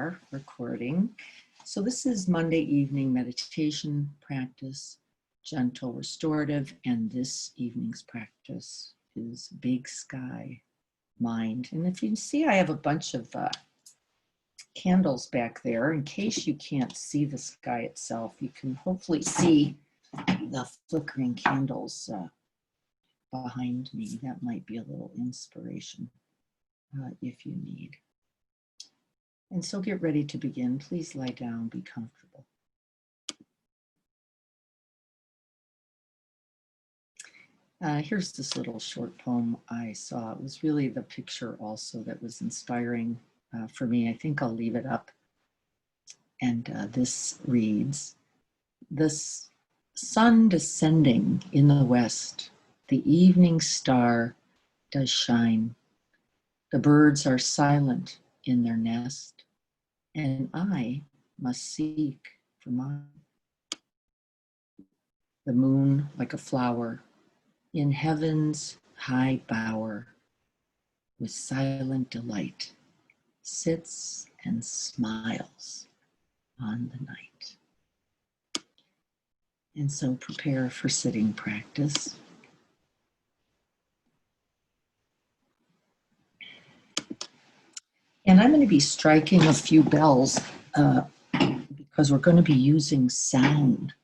are recording. So this is Monday evening meditation practice, gentle restorative, and this evening's practice is big sky mind. And if you see, I have a bunch of candles back there. In case you can't see the sky itself, you can hopefully see the flickering candles behind me. That might be a little inspiration if you need. And so get ready to begin. Please lie down, be comfortable. Here's this little short poem I saw. It was really the picture also that was inspiring for me. I think I'll leave it up. And this reads, "The sun descending in the west, the evening star does shine. The birds are silent in their nest, and I must seek for mine. The moon, like a flower, in heaven's high bower, with silent delight, sits and smiles on the night." And so prepare for sitting practice. And I'm going to be striking a few bells because we're going to be using sound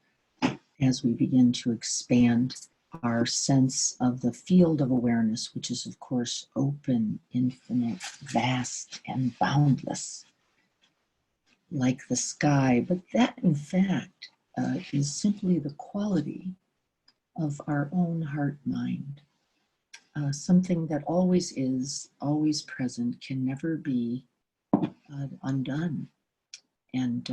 as we begin to expand our sense of the field of awareness, which is, of course, open, infinite, vast, and boundless, like the sky. But that, in fact, is simply the quality of our own heart-mind. Something that always is, always present, can never be undone. And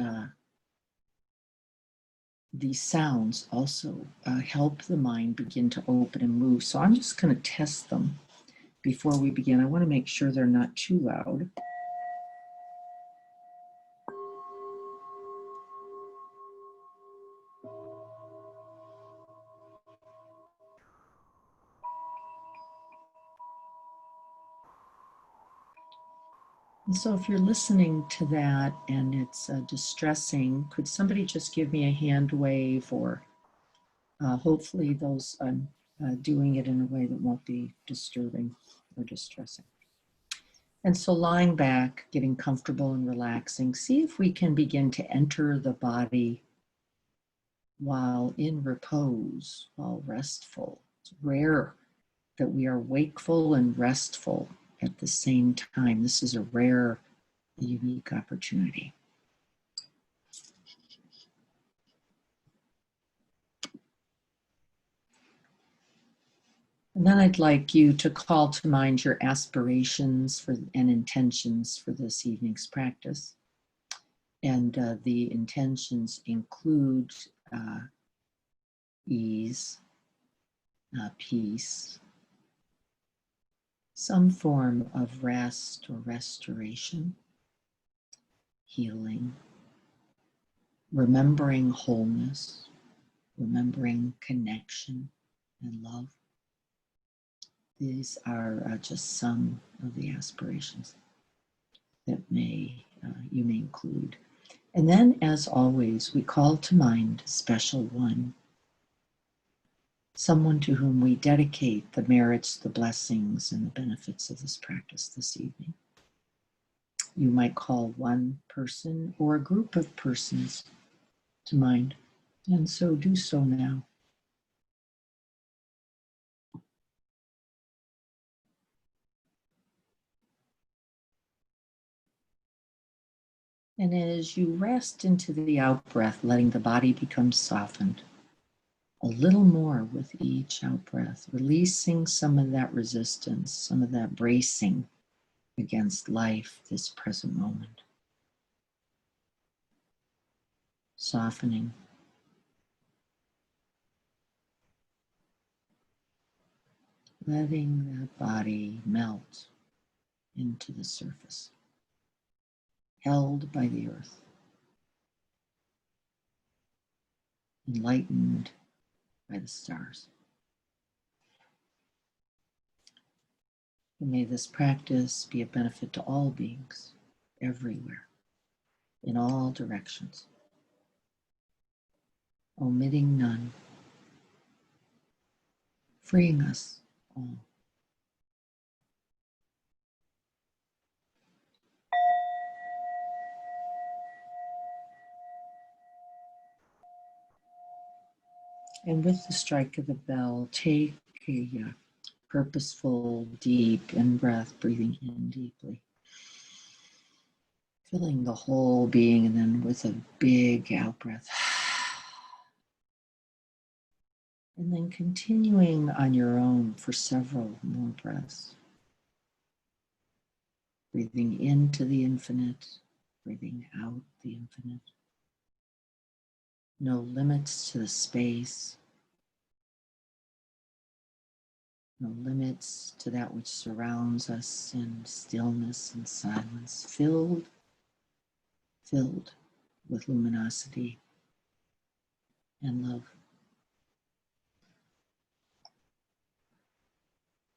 these sounds also help the mind begin to open and move. So I'm just going to test them before we begin. I want to make sure they're not too loud. And so if you're listening to that and it's distressing, could somebody just give me a hand wave, or hopefully those doing it in a way that won't be disturbing or distressing. And so lying back, getting comfortable and relaxing, see if we can begin to enter the body while in repose, while restful. It's rare that we are wakeful and restful at the same time. This is a rare, unique opportunity. And then I'd like you to call to mind your aspirations and intentions for this evening's practice. And the intentions include ease, peace, some form of rest or restoration, healing, remembering wholeness, remembering connection and love. These are just some of the aspirations that you may include. And then, as always, we call to mind a special one, someone to whom we dedicate the merits, the blessings, and the benefits of this practice this evening. You might call one person or a group of persons to mind, and so do so now. And as you rest into the out-breath, letting the body become softened, a little more with each out-breath, releasing some of that resistance, some of that bracing against life, this present moment. Softening. Letting that body melt into the surface, held by the earth, enlightened by the stars. And may this practice be a benefit to all beings everywhere. in all directions, omitting none, freeing us all. And with the strike of the bell, take a purposeful, deep in-breath, breathing in deeply, filling the whole being, and then with a big out-breath. And then continuing on your own for several more breaths. Breathing into the infinite, breathing out the infinite. No limits to the space, no limits to that which surrounds us in stillness and silence, filled with luminosity and love.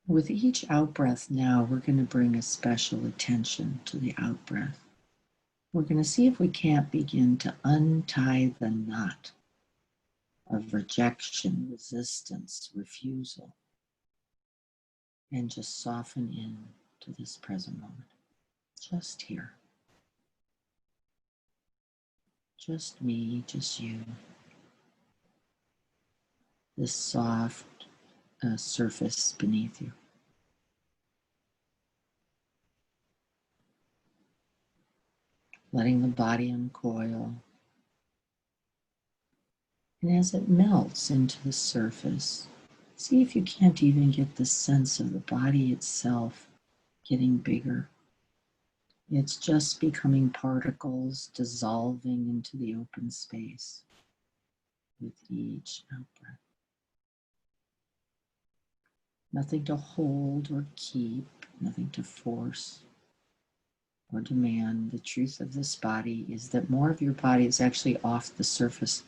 With each out-breath now, we're going to bring a special attention to the out-breath. We're going to see if we can't begin to untie the knot of rejection, resistance, refusal, and just soften in to this present moment. Just here. Just me, just you. This soft surface beneath you. Letting the body uncoil. And as it melts into the surface, see if you can't even get the sense of the body itself getting bigger. It's just becoming particles dissolving into the open space with each out-breath. Nothing to hold or keep, nothing to force or demand. The truth of this body is that more of your body is actually off the surface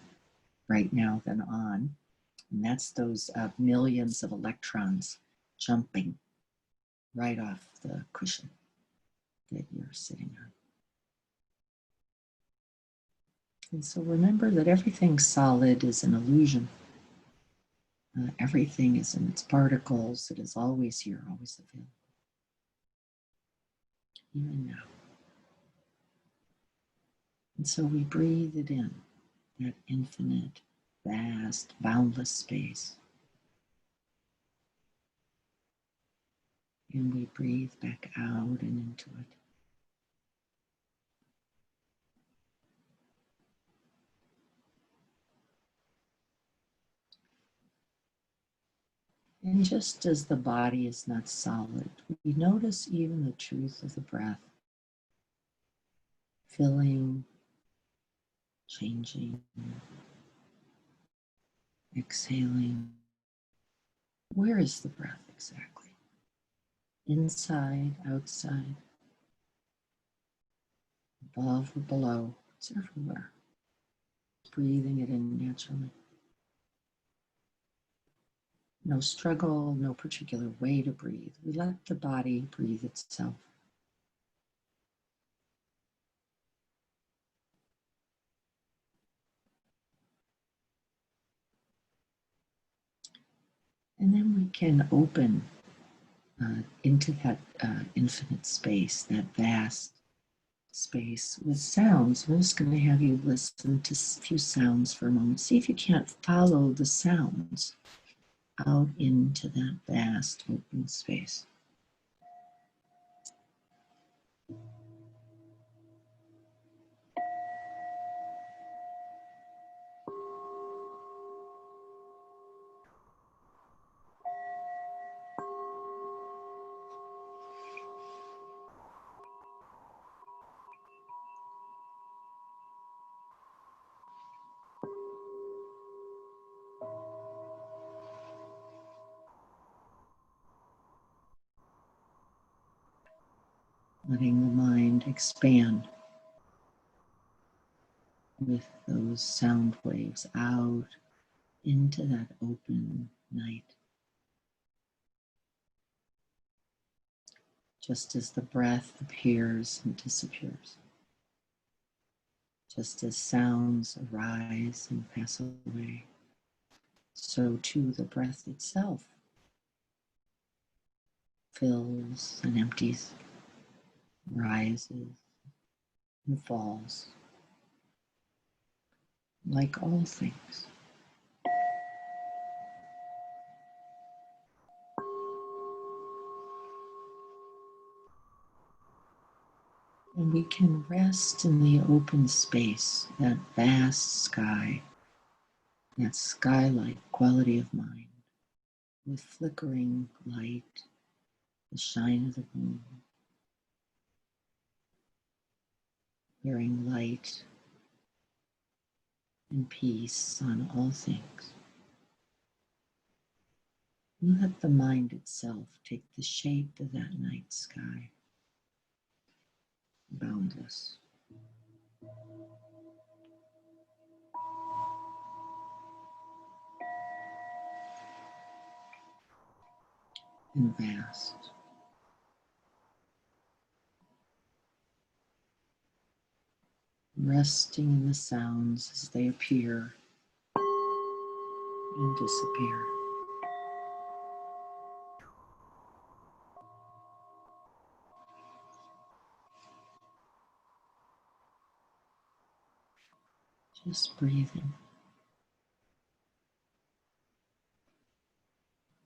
right now than on. And that's those millions of electrons jumping right off the cushion that you're sitting on. And so remember that everything solid is an illusion. Everything is in its particles. It is always here, always available. Even now. And so we breathe it in, that infinite, vast, boundless space. And we breathe back out and into it. And just as the body is not solid, we notice even the truth of the breath, filling, changing, exhaling. Where is the breath exactly? Inside, outside, above or below, it's everywhere. Breathing it in naturally. No struggle, no particular way to breathe. We let the body breathe itself. And then we can open into that infinite space, that vast space with sounds. I'm just going to have you listen to a few sounds for a moment. See if you can't follow the sounds out into that vast open space. Letting the mind expand with those sound waves out into that open night. Just as the breath appears and disappears. Just as sounds arise and pass away, so too the breath itself fills and empties, rises and falls, like all things. And we can rest in the open space, that vast sky, that sky-like quality of mind, with flickering light, the shine of the moon, bearing light and peace on all things. Let the mind itself take the shape of that night sky, boundless and vast. Resting in the sounds as they appear and disappear. Just breathing.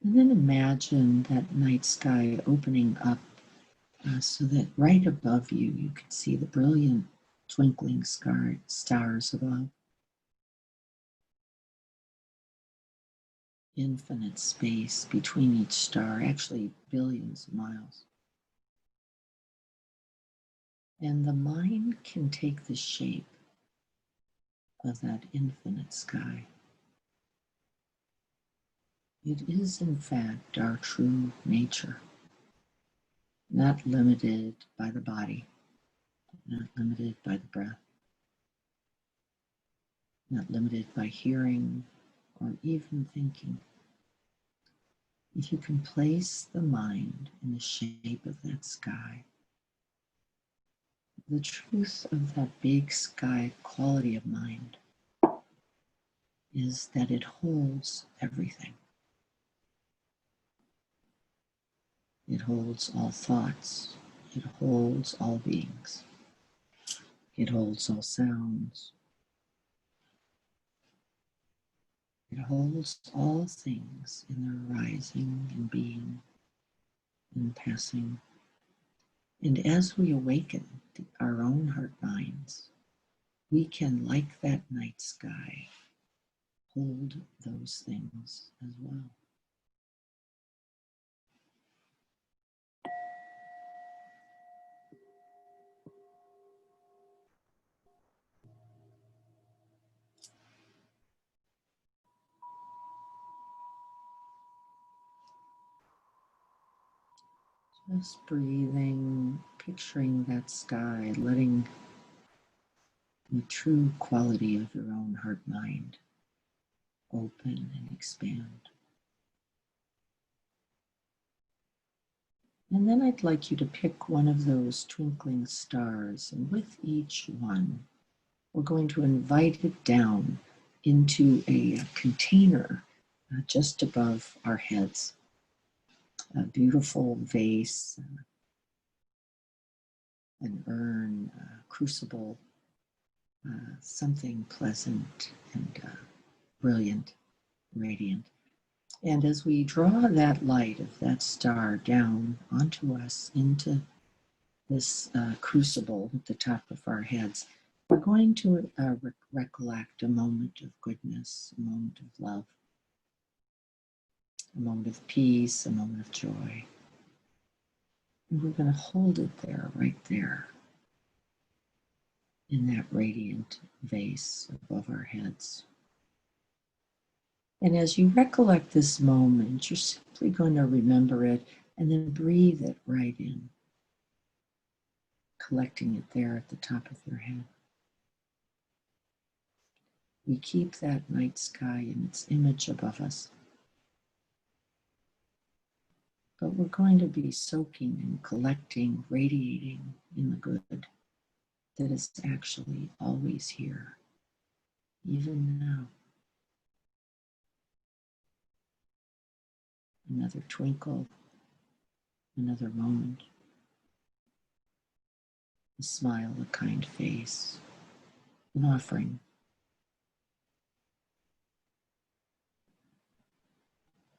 And then imagine that night sky opening up so that right above you, you can see the brilliant twinkling stars above. Infinite space between each star, actually billions of miles. And the mind can take the shape of that infinite sky. It is, in fact, our true nature, not limited by the body, not limited by the breath, not limited by hearing or even thinking. If you can place the mind in the shape of that sky, the truth of that big sky quality of mind is that it holds everything. It holds all thoughts. It holds all beings. It holds all sounds. It holds all things in their rising and being and passing. And as we awaken our own heart minds, we can, like that night sky, hold those things as well. Just breathing, picturing that sky, letting the true quality of your own heart mind open and expand. And then I'd like you to pick one of those twinkling stars, and with each one, we're going to invite it down into a container just above our heads. A beautiful vase, an urn, a crucible, something pleasant and brilliant, radiant. And as we draw that light of that star down onto us into this crucible at the top of our heads, we're going to recollect a moment of goodness, a moment of love, a moment of peace, a moment of joy. And we're going to hold it there, right there, in that radiant vase above our heads. And as you recollect this moment, you're simply going to remember it and then breathe it right in, collecting it there at the top of your head. We keep that night sky in its image above us. But we're going to be soaking and collecting, radiating in the good that is actually always here, even now. Another twinkle, another moment, a smile, a kind face, an offering,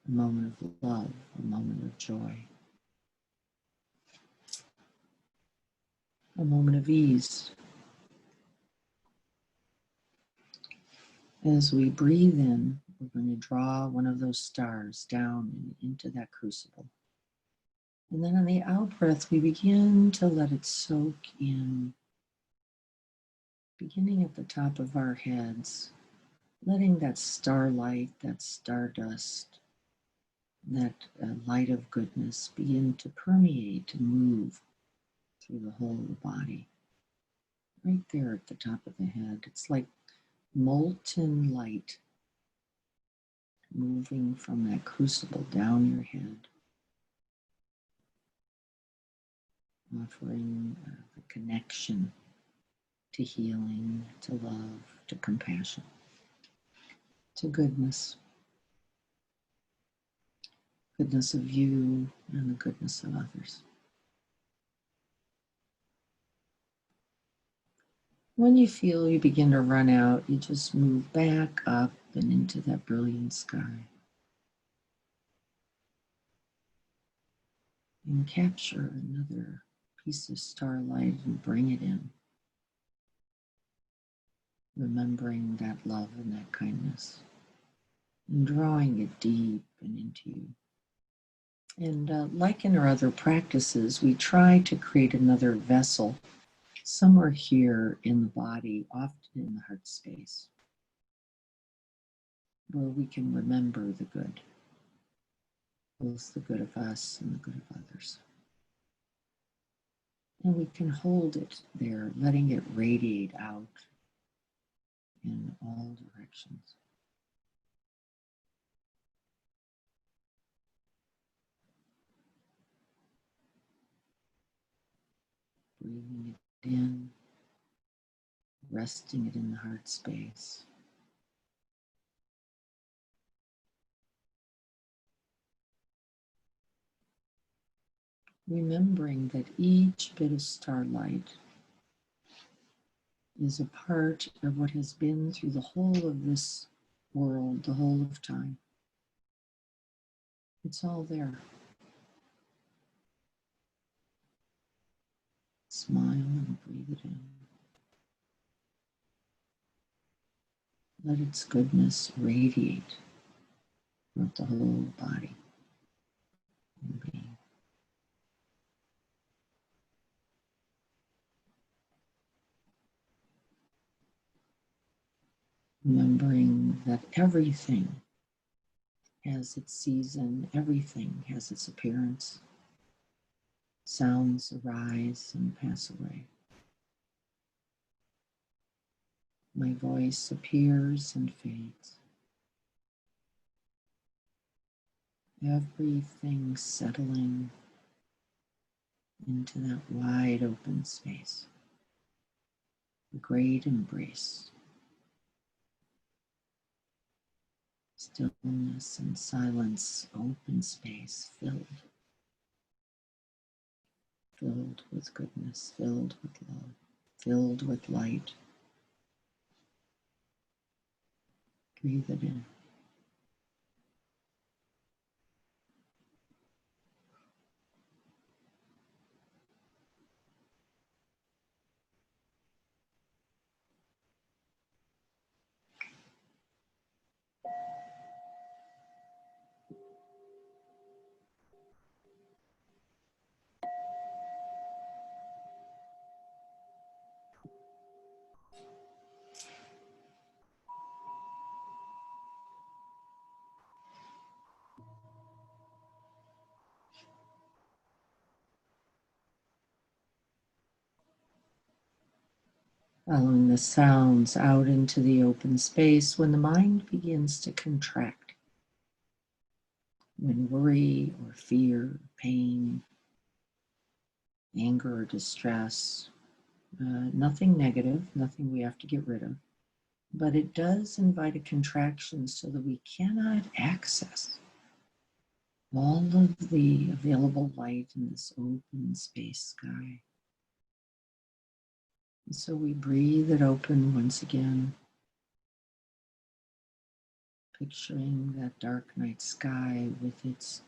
a moment of love, a moment of joy, a moment of ease. As we breathe in, we're going to draw one of those stars down and into that crucible. And then on the out breath, we begin to let it soak in, beginning at the top of our heads, letting that starlight, that stardust, that light of goodness begin to permeate and move through the whole of the body. Right there at the top of the head. It's like molten light moving from that crucible down your head, offering the connection to healing, to love, to compassion, to goodness. Goodness of you and the goodness of others. When you feel you begin to run out, you just move back up and into that brilliant sky. And capture another piece of starlight and bring it in. Remembering that love and that kindness. And drawing it deep and into you. And like in our other practices, we try to create another vessel somewhere here in the body, often in the heart space, where we can remember the good, both the good of us and the good of others. And we can hold it there, letting it radiate out in all directions. Breathing it in, resting it in the heart space. Remembering that each bit of starlight is a part of what has been through the whole of this world, the whole of time. It's all there. Smile and breathe it in. Let its goodness radiate throughout the whole body and being. Remembering that everything has its season, everything has its appearance. Sounds arise and pass away. My voice appears and fades. Everything settling into that wide open space. The great embrace. Stillness and silence, open space filled with goodness, filled with love, filled with light. Breathe it in. Following the sounds out into the open space when the mind begins to contract. When worry or fear, pain, anger or distress Nothing negative, nothing we have to get rid of, but it does invite a contraction so that we cannot access all of the available light in this open space sky. And so we breathe it open once again, picturing that dark night sky with its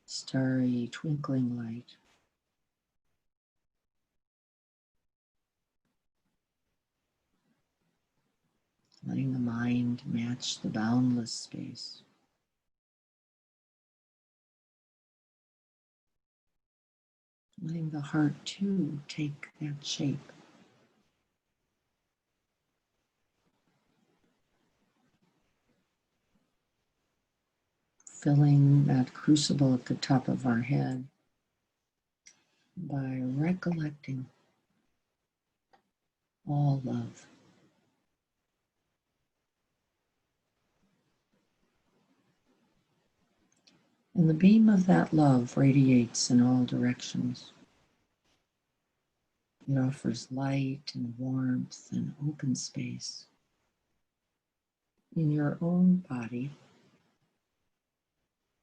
starry twinkling light. Letting the mind match the boundless space. Letting the heart too take that shape. Filling that crucible at the top of our head by recollecting all love. And the beam of that love radiates in all directions. It offers light and warmth and open space in your own body.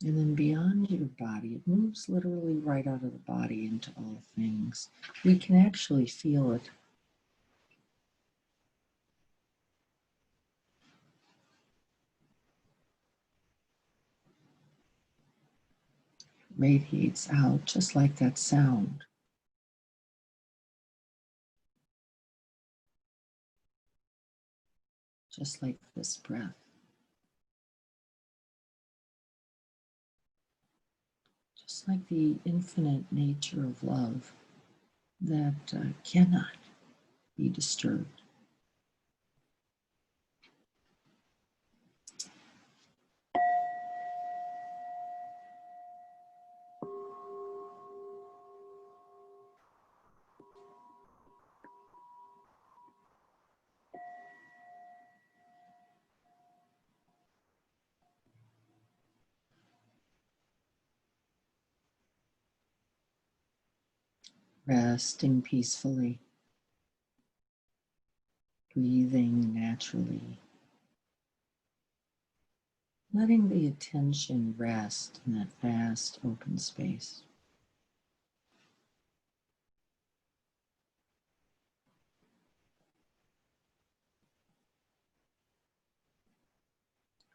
And then beyond your body, it moves literally right out of the body into all things. We can actually feel it. Radiates out just like that sound. Just like this breath. Just like the infinite nature of love that cannot be disturbed. Resting peacefully, breathing naturally, letting the attention rest in that vast open space.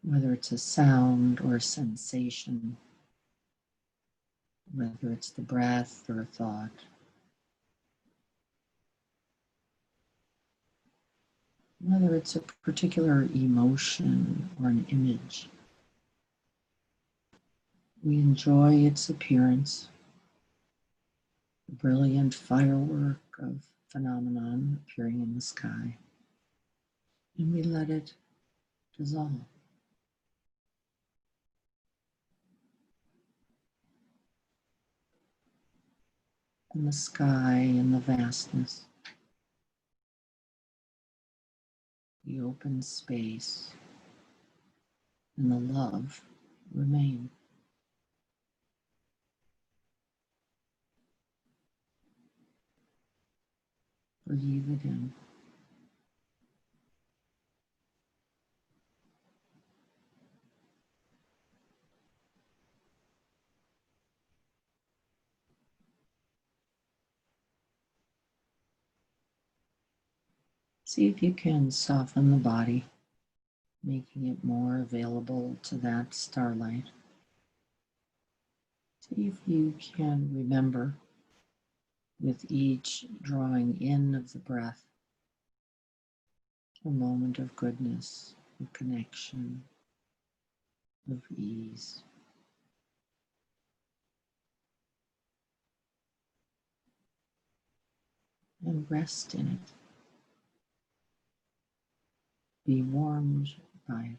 Whether it's a sound or a sensation, whether it's the breath or a thought, whether it's a particular emotion or an image. We enjoy its appearance, the brilliant firework of phenomenon appearing in the sky, and we let it dissolve. And the sky and the vastness, the open space, and the love remain. Breathe it in. See if you can soften the body, making it more available to that starlight. See if you can remember with each drawing in of the breath a moment of goodness, of connection, of ease. And rest in it. Be warmed by it.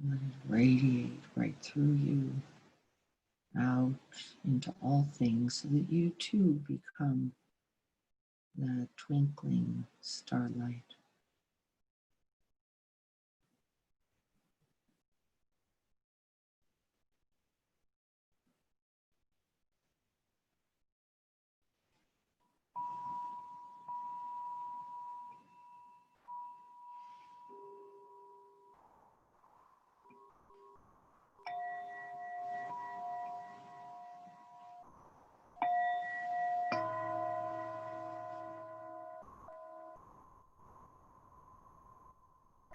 Let it radiate right through you, out into all things, so that you too become that twinkling starlight.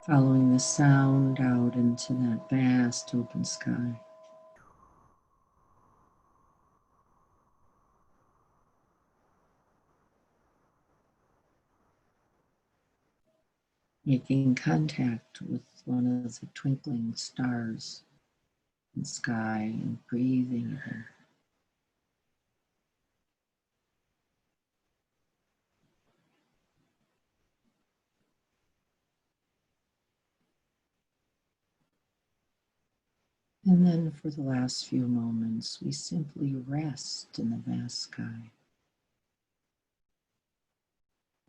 Following the sound out into that vast open sky. Making contact with one of the twinkling stars in the sky and breathing in. And then for the last few moments, we simply rest in the vast sky.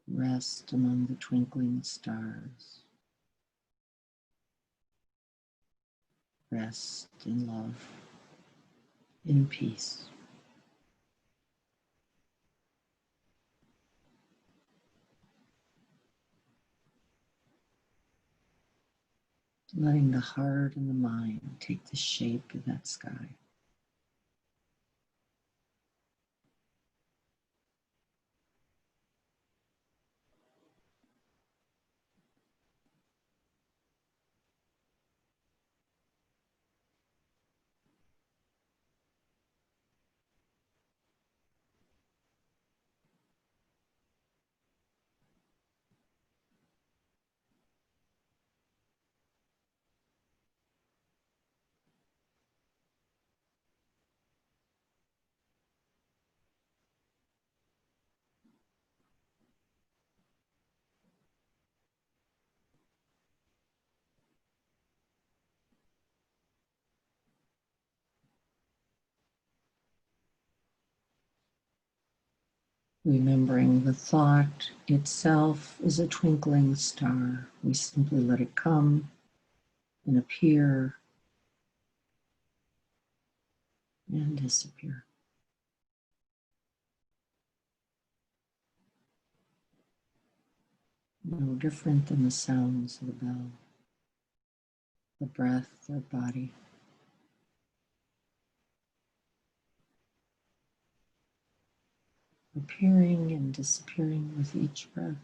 Rest among the twinkling stars. Rest in love, in peace. Letting the heart and the mind take the shape of that sky. Remembering the thought itself is a twinkling star. We simply let it come and appear and disappear. No different than the sounds of the bell, the breath, our body. Appearing and disappearing with each breath.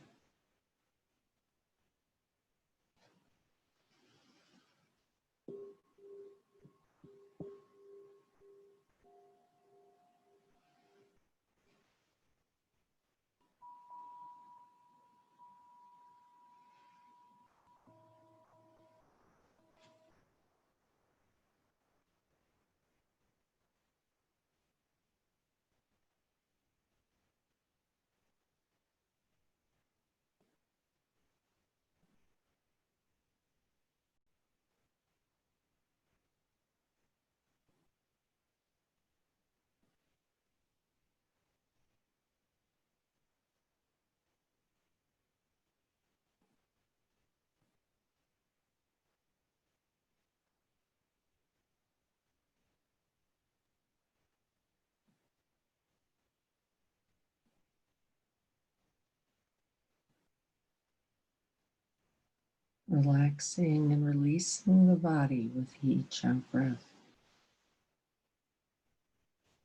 Relaxing and releasing the body with each out breath.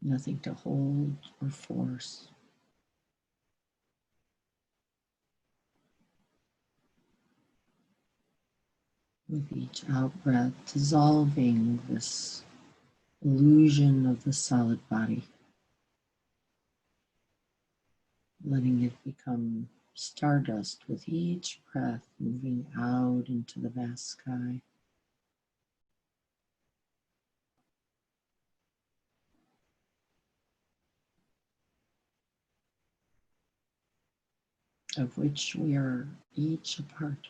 Nothing to hold or force. With each out breath, dissolving this illusion of the solid body, letting it become stardust with each breath, moving out into the vast sky. Of which we are each a part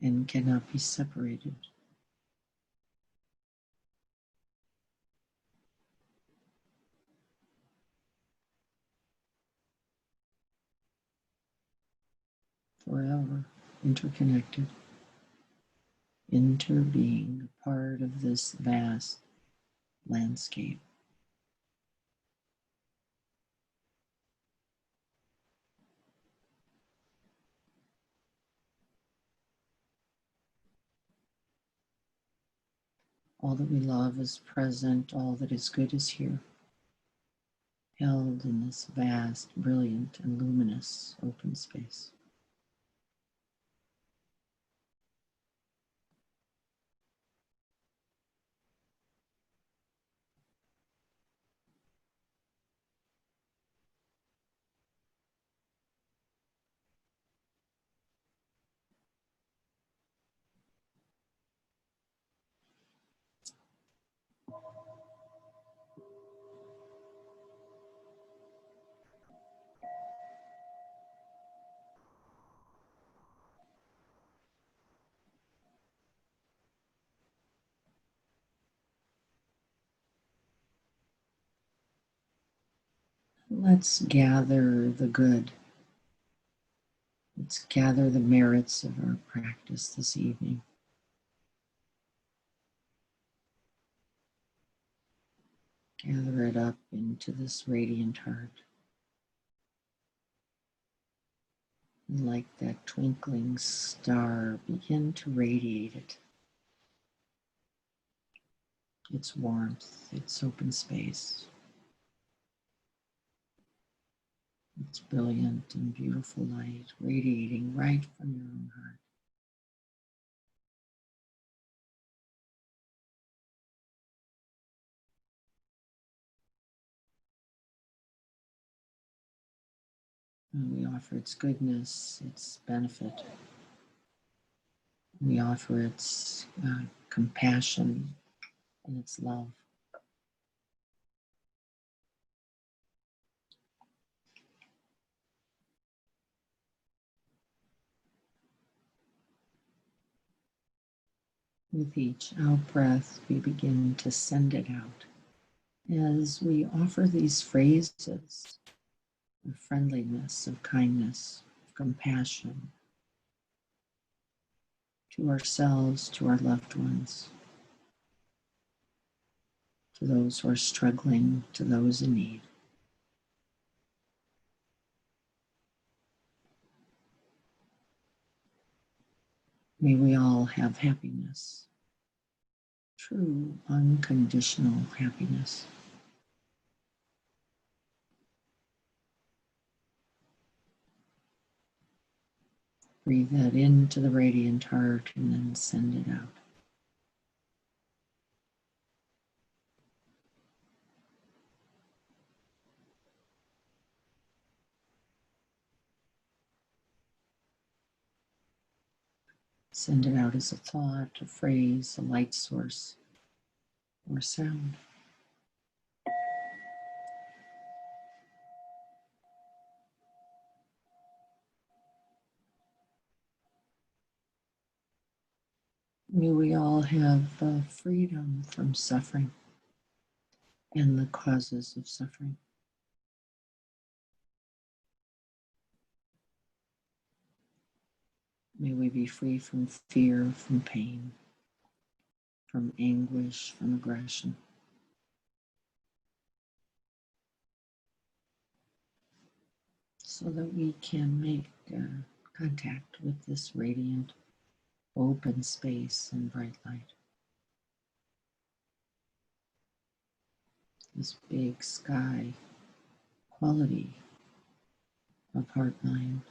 and cannot be separated. Forever interconnected, interbeing, a part of this vast landscape. All that we love is present, all that is good is here, held in this vast, brilliant, and luminous open space. Let's gather the good. Let's gather the merits of our practice this evening. Gather it up into this radiant heart. And like that twinkling star, begin to radiate it. Its warmth, its open space, its brilliant and beautiful light radiating right from your own heart. And we offer its goodness, its benefit. We offer its compassion and its love. With each out breath, we begin to send it out as we offer these phrases of friendliness, of kindness, of compassion to ourselves, to our loved ones, to those who are struggling, to those in need. May we all have happiness, true, unconditional happiness. Breathe that into the radiant heart and then send it out. Send it out as a thought, a phrase, a light source, or sound. May we all have freedom from suffering and the causes of suffering. May we be free from fear, from pain, from anguish, from aggression. So that we can make contact with this radiant, open space and bright light. This big sky quality of heart-mind.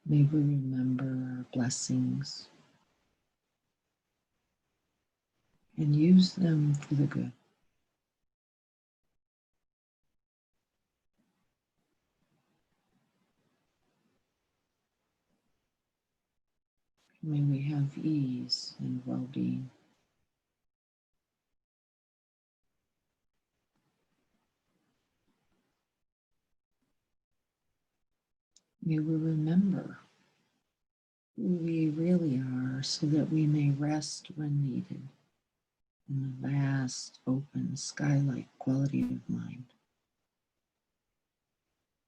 May we remember our blessings and use them for the good. May we have ease and well-being. May we remember who we really are so that we may rest when needed in the vast, open, sky-like quality of mind,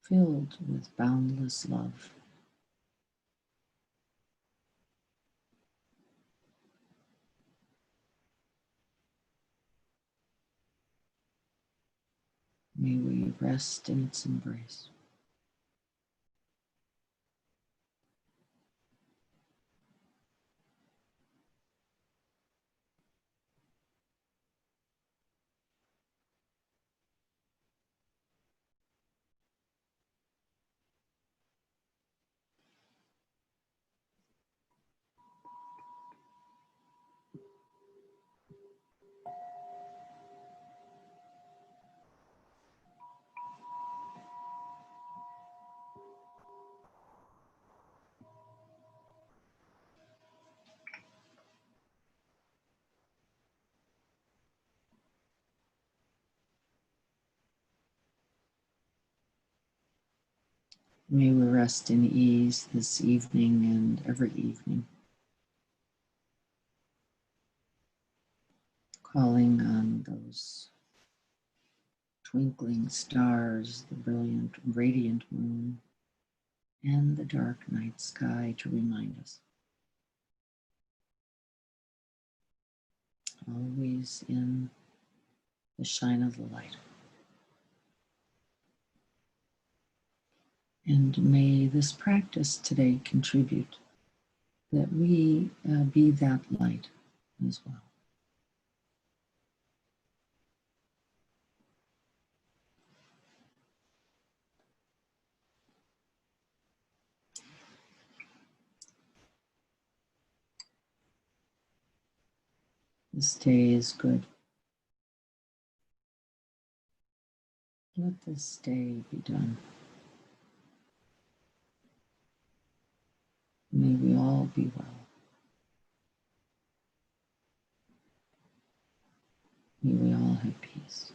filled with boundless love. May we rest in its embrace. May we rest in ease this evening and every evening. calling on those twinkling stars, the brilliant, radiant moon, and the dark night sky to remind us. Always in the shine of the light. And may this practice today contribute that we be that light as well. This day is good. Let this day be done. May we all be well. May we all have peace.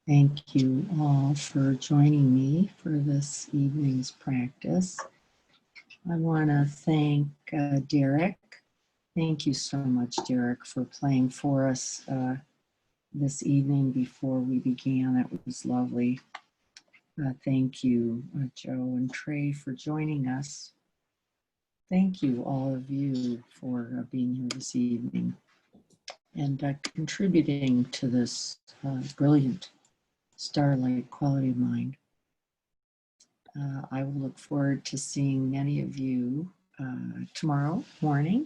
Thank you all for joining me for this evening's practice. I want to thank Derek. Thank you so much, Derek, for playing for us this evening before we began. It was lovely. Thank you, Joe and Trey, for joining us. Thank you, all of you, for being here this evening and contributing to this brilliant starlight quality of mind. I will look forward to seeing many of you tomorrow morning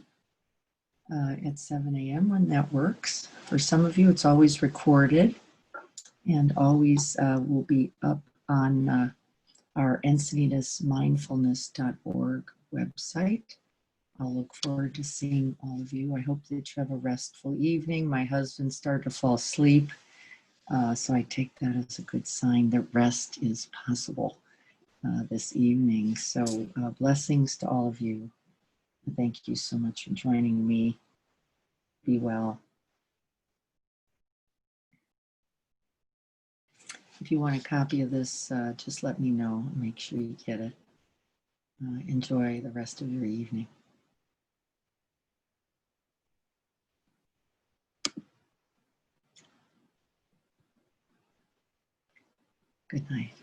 at 7 a.m. when that works. For some of you, it's always recorded and always will be up on our encinitasmindfulness.org website. I'll look forward to seeing all of you. I hope that you have a restful evening. My husband started to fall asleep, so I take that as a good sign that rest is possible this evening. So blessings to all of you. Thank you so much for joining me. Be well. If you want a copy of this, just let me know. Make sure you get it. Enjoy the rest of your evening. Good night.